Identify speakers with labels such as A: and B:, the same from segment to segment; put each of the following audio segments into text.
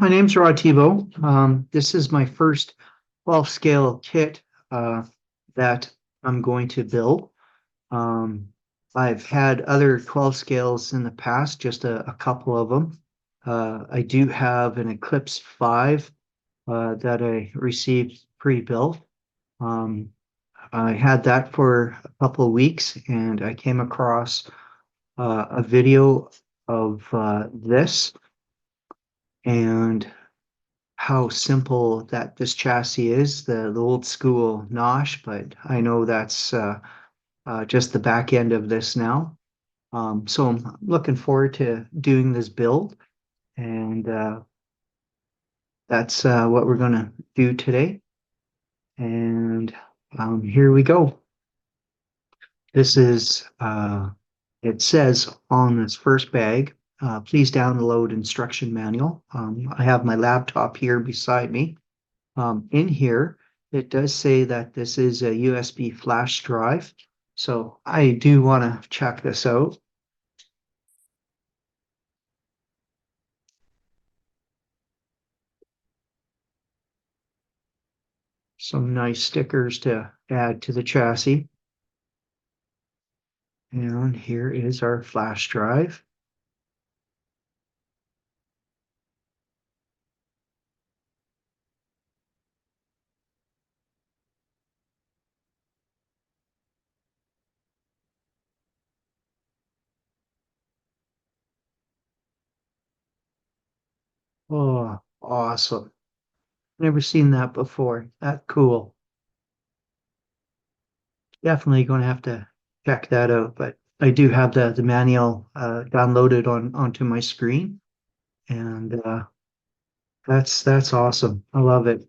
A: my name's Rod Tebow. This is my first 12 scale kit that I'm going to build. Um, I've had other 12 scales in the past, just a couple of them. I do have an Eclipse 5 that I received pre-built. Um, I had that for a couple of weeks and I came across a video of this and how simple that this chassis is, the old school Nosh, but I know that's just the back end of this now. So I'm looking forward to doing this build, and that's what we're going to do today. And here we go. This is, it says on this first bag, please download instruction manual. I have my laptop here beside me. In here, it does say that this is a USB flash drive. So I do want to check this out. Some nice stickers to add to the chassis. And here is our flash drive. Oh, awesome. Never seen that before. That cool. Definitely going to have to check that out. But I do have the manual downloaded onto my screen. And that's awesome. I love it.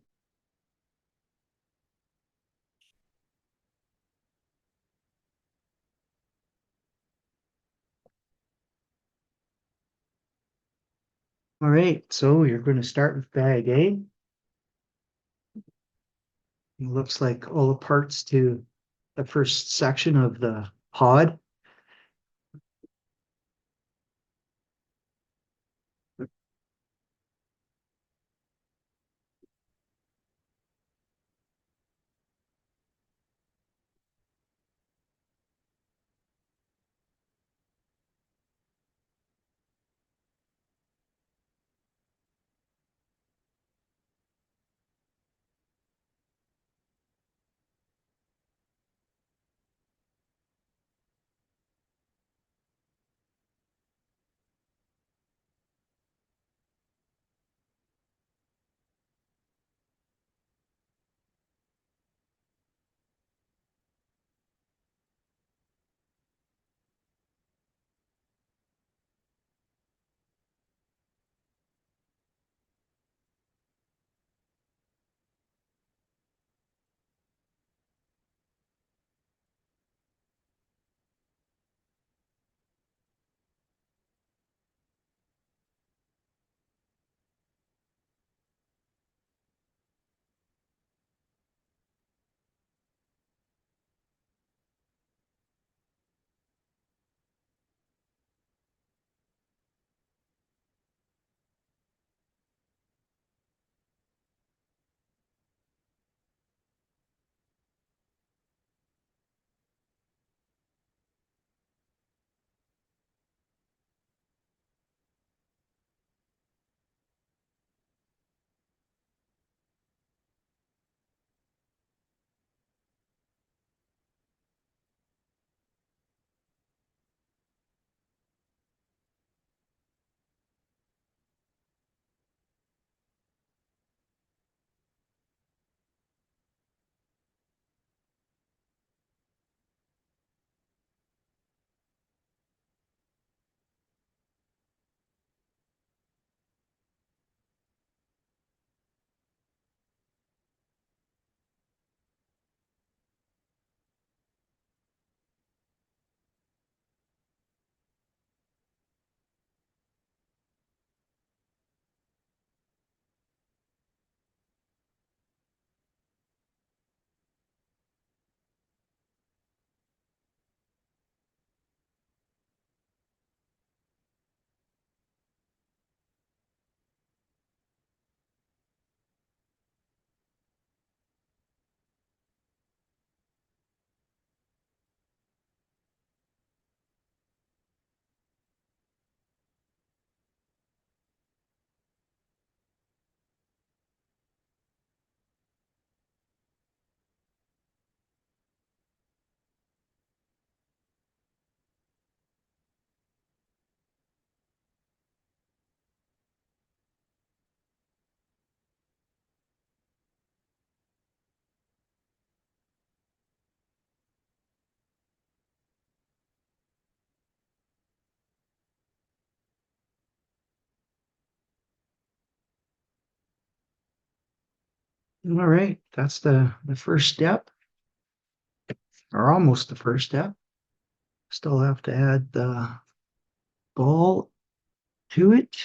A: All right, so you're going to start with bag A. It looks like all the parts to the first section of the pod. All right, that's the first step, or almost the first step. Still have to add the ball to it.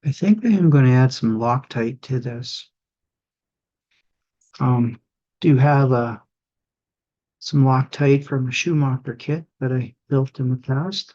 A: I think I am going to add some Loctite to this. Do have some Loctite from a Schumacher kit that I built in the past.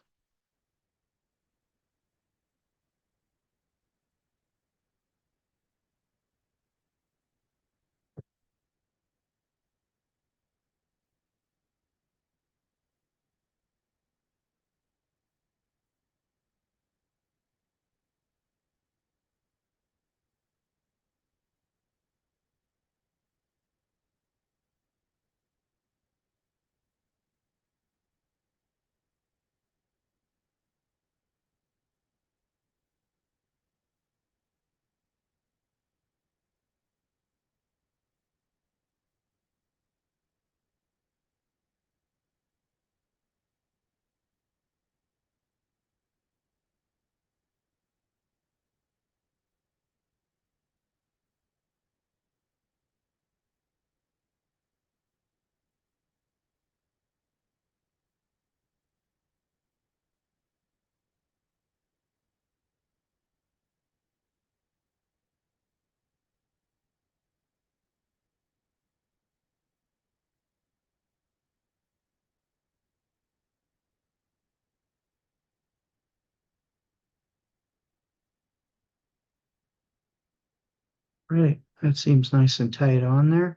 A: Right, that seems nice and tight on there.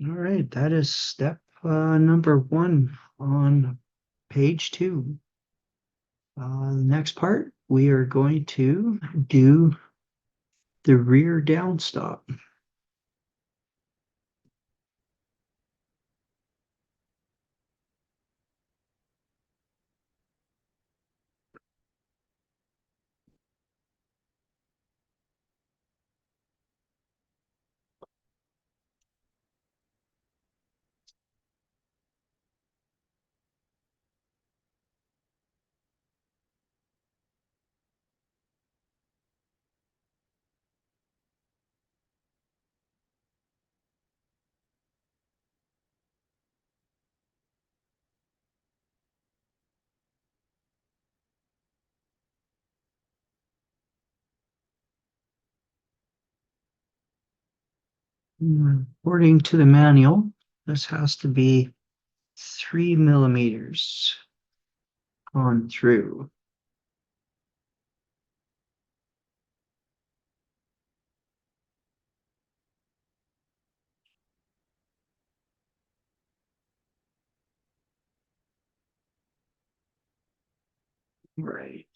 A: All right, that is step number one on page 2. The next part, we are going to do the rear downstop. According to the manual, this has to be 3 millimeters on through. Right.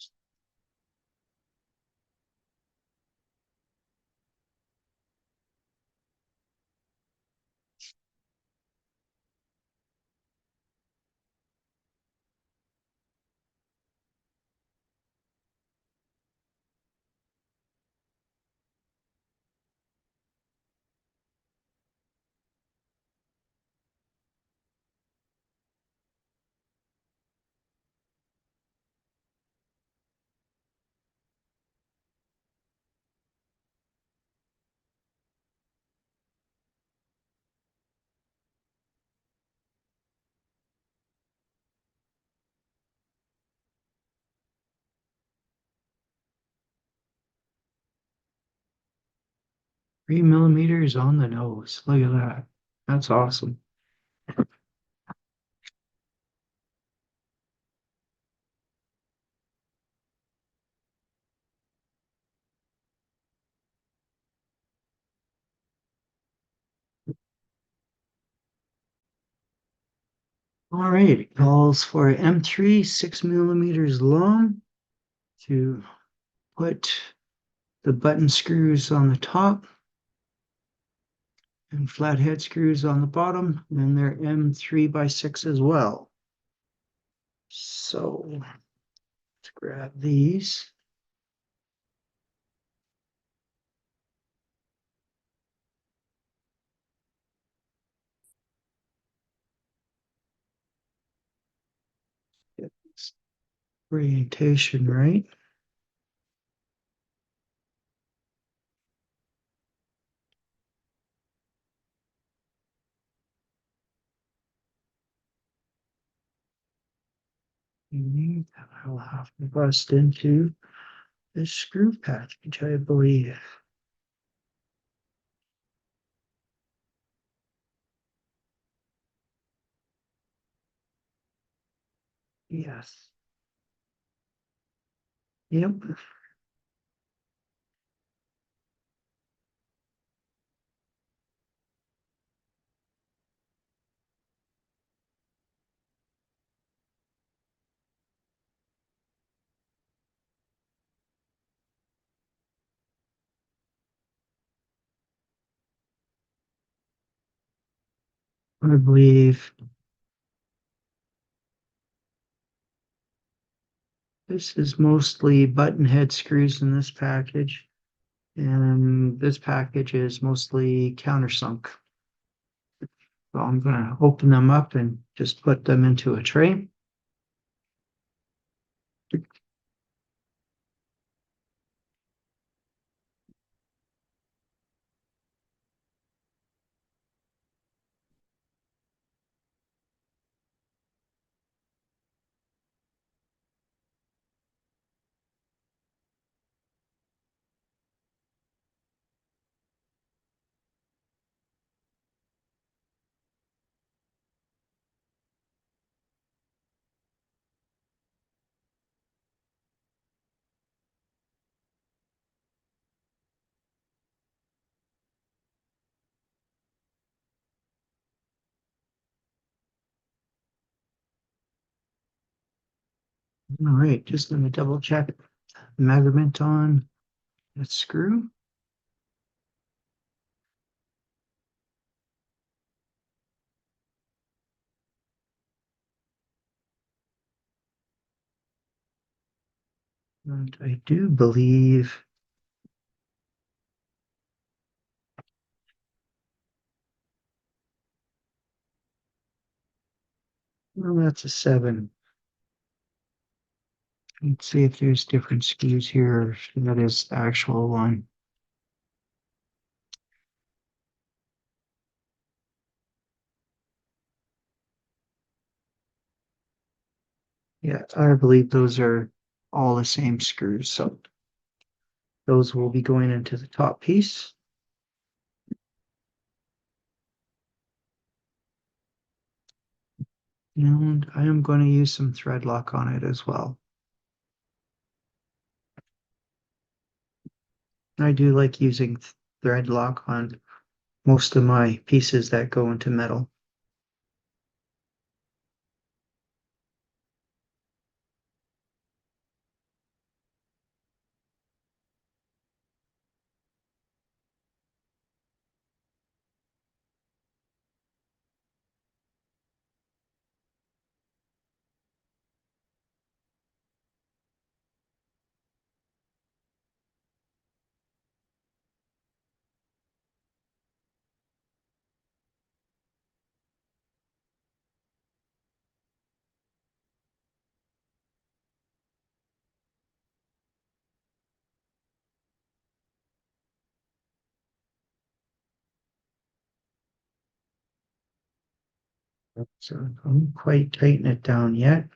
A: Three millimeters on the nose. Look at that. That's awesome. All right, it calls for M3 6 millimeters long to put the button screws on the top. and flathead screws on the bottom, and they're M3x6 as well. So let's grab these. Get this orientation right. I'll have to bust into this screw package, I believe. Yes. Yep. I believe this is mostly button head screws in this package, and this package is mostly countersunk. So I'm going to open them up and just put them into a tray. All right, just let me double check the measurement on that screw. And I do believe well, that's a 7. Let's see if there's different screws here. That is the actual one. Yeah, I believe those are all the same screws. So those will be going into the top piece. And I am going to use some thread lock on it as well. I do like using thread lock on most of my pieces that go into metal. So I don't quite tighten it down yet.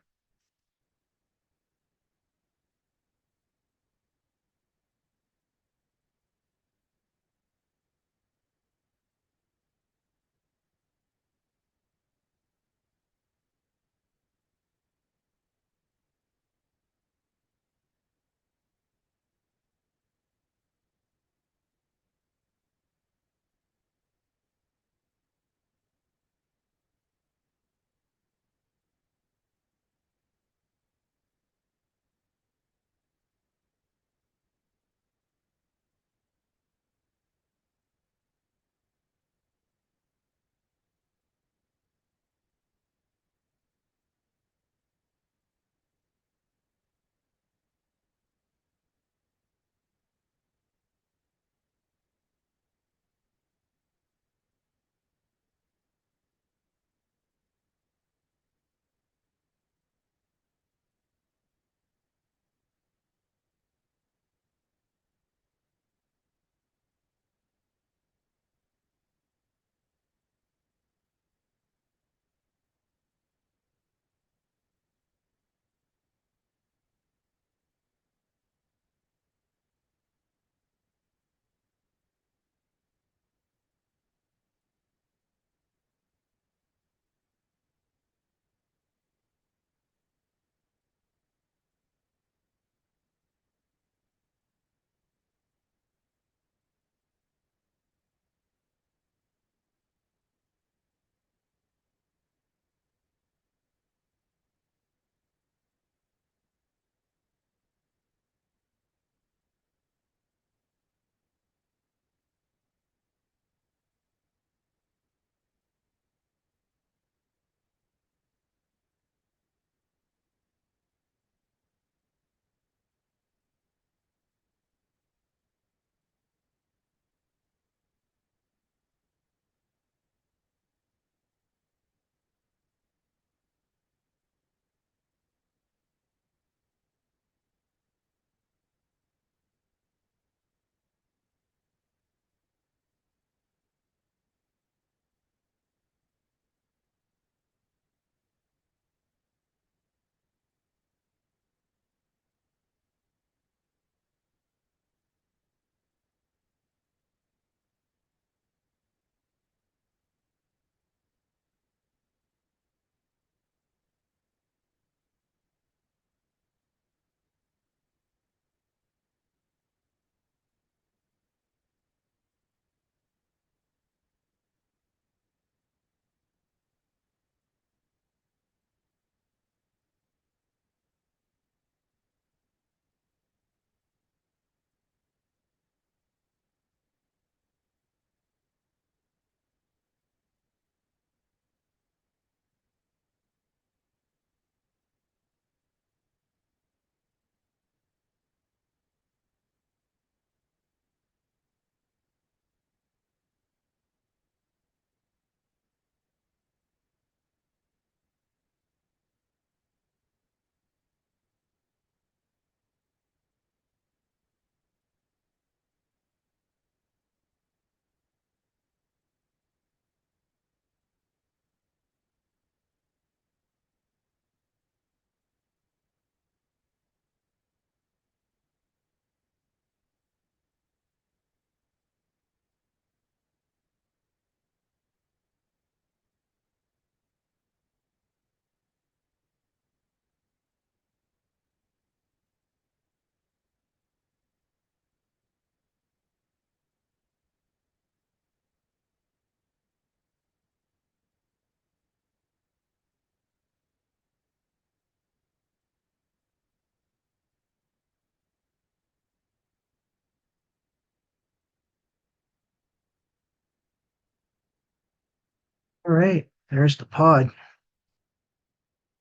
A: All right, there's the pod.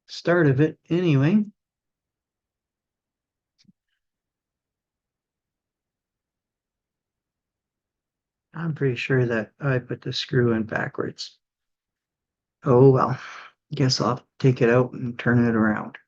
A: Start of it anyway. I'm pretty sure that I put the screw in backwards. Oh well, guess I'll take it out and turn it around.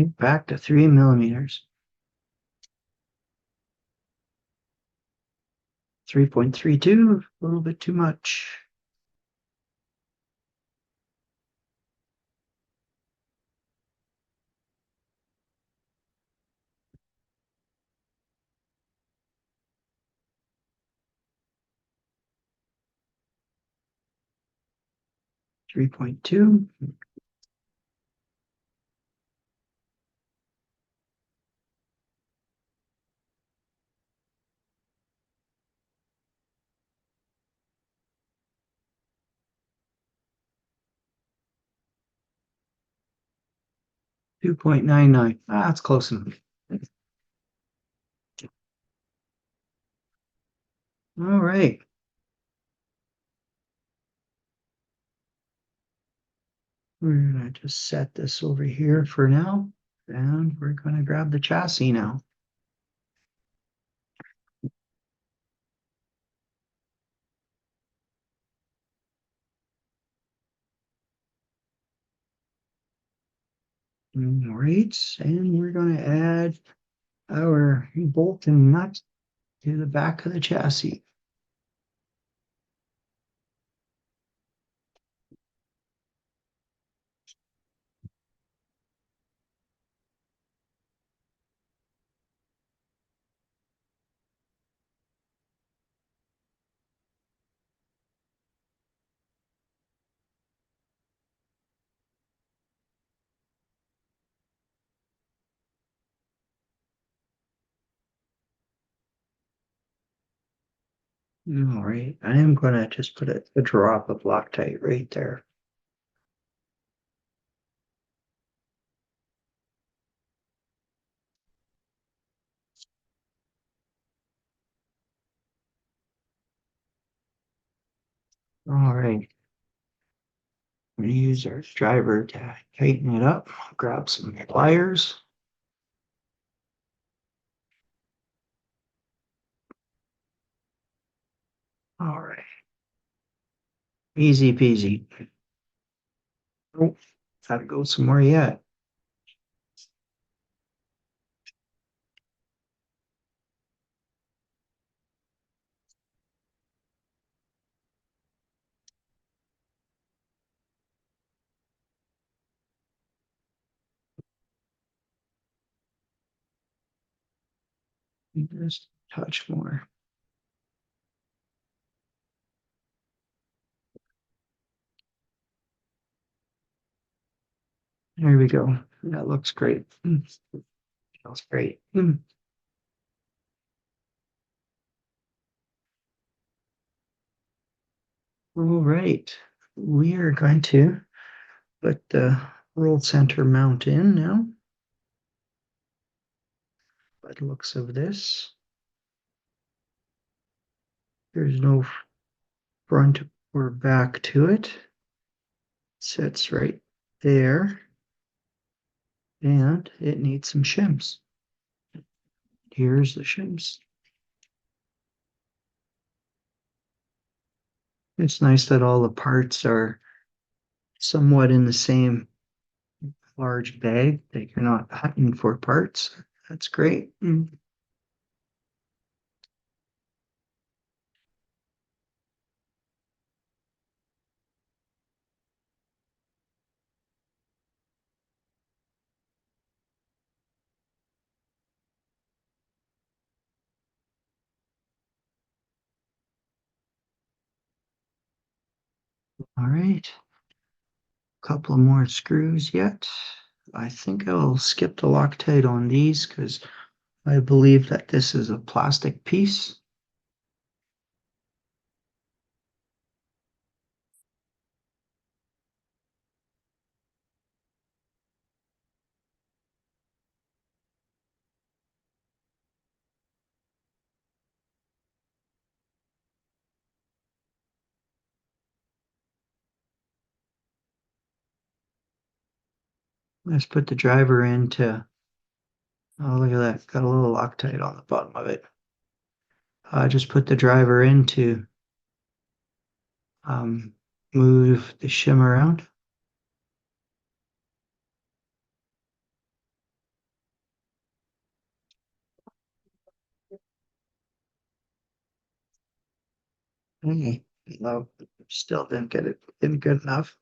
A: Back to 3 millimeters. 3.32, a little bit too much. 3.2. 2.99. Ah, that's close enough. All right. We're going to just set this over here for now. And we're going to grab the chassis now. All right. And we're going to add our bolt and nut to the back of the chassis. All right. I am going to just put a drop of Loctite right there. All right. I'm going to use our driver to tighten it up. Grab some pliers. All right. Easy peasy. Oh, gotta go somewhere yet. Just a touch more. There we go. That looks great. Smells great. All right. We are going to put the roll center mount in now. By the looks of this, there's no front or back to it. It sits right there, and it needs some shims. Here's the shims. It's nice that all the parts are somewhat in the same large bag, that you're not hunting for parts. That's great. All right. Couple more screws yet. I think I'll skip the Loctite on these because I believe that this is a plastic piece. Let's put the driver into, oh, look at that, got a little Loctite on the bottom of it. Just put the driver in to move the shim around. Hey, no, still didn't get it in good enough.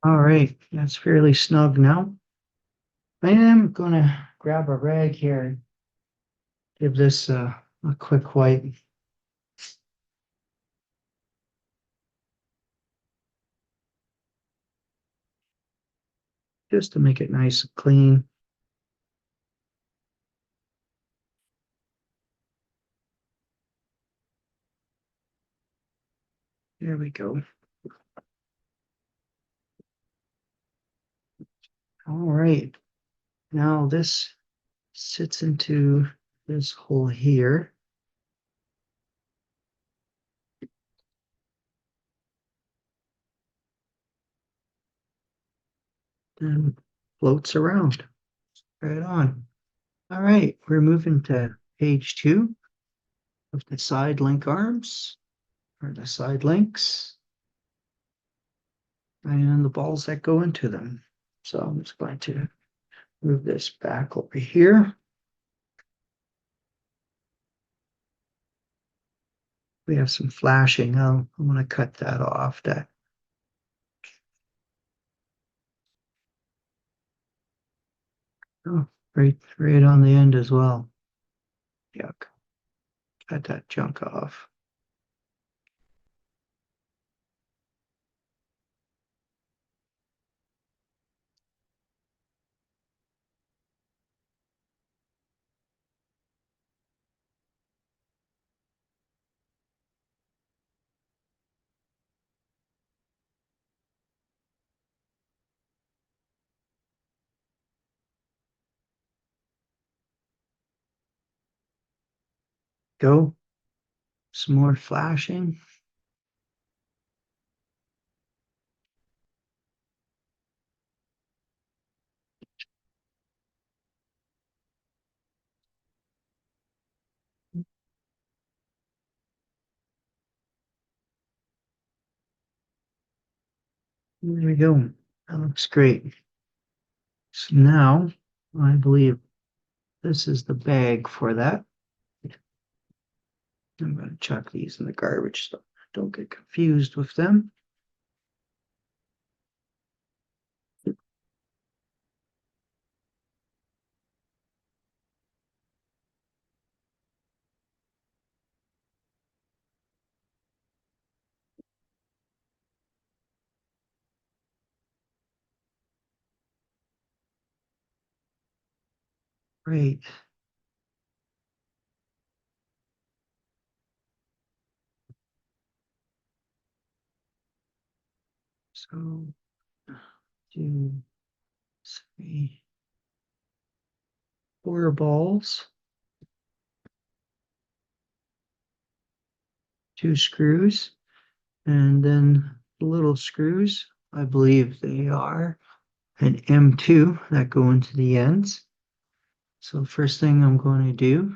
A: All right, that's fairly snug now. I am gonna grab a rag here and give this a quick wipe just to make it nice and clean. There we go. All right, now this sits into this hole here and floats around. Right on. All right, we're moving to page 2 of the side link arms, or the side links, and the balls that go into them. So I'm just going to move this back over here. We have some flashing. I'm going to cut that off. That oh, right on the end as well. Yuck. Cut that junk off. Go. Some more flashing. There we go. That looks great. So now I believe this is the bag for that. I'm going to chuck these in the garbage so don't get confused with them. Great. So 2, 3, 4 balls, 2 screws, and then the little screws, I believe they are an M2 that go into the ends. So first thing I'm going to do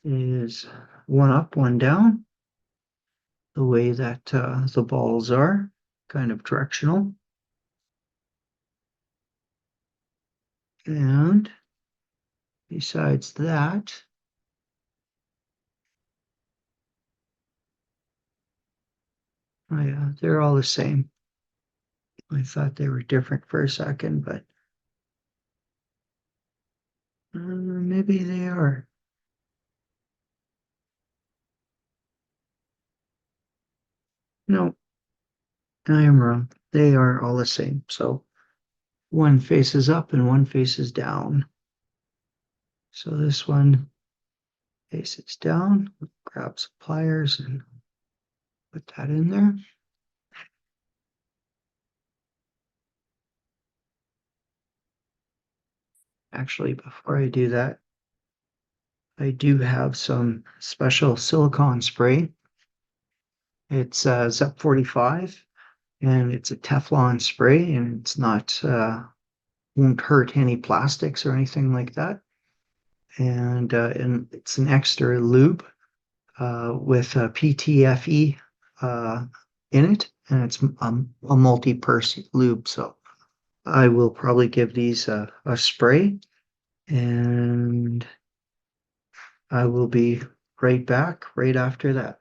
A: is one up, one down, the way that the balls are, kind of directional. And besides that, they're all the same. I thought they were different for a second, but maybe they are. No, I am wrong. They are all the same. So one faces up and one faces down. So this one faces down. Grab some pliers and put that in there. Actually, before I do that, I do have some special silicone spray. It's ZEP 45 and it's a Teflon spray and it's not, won't hurt any plastics or anything like that. And it's an extra lube with a PTFE in it, and it's a multi-purpose lube. So I will probably give these a spray, and I will be right back right after that.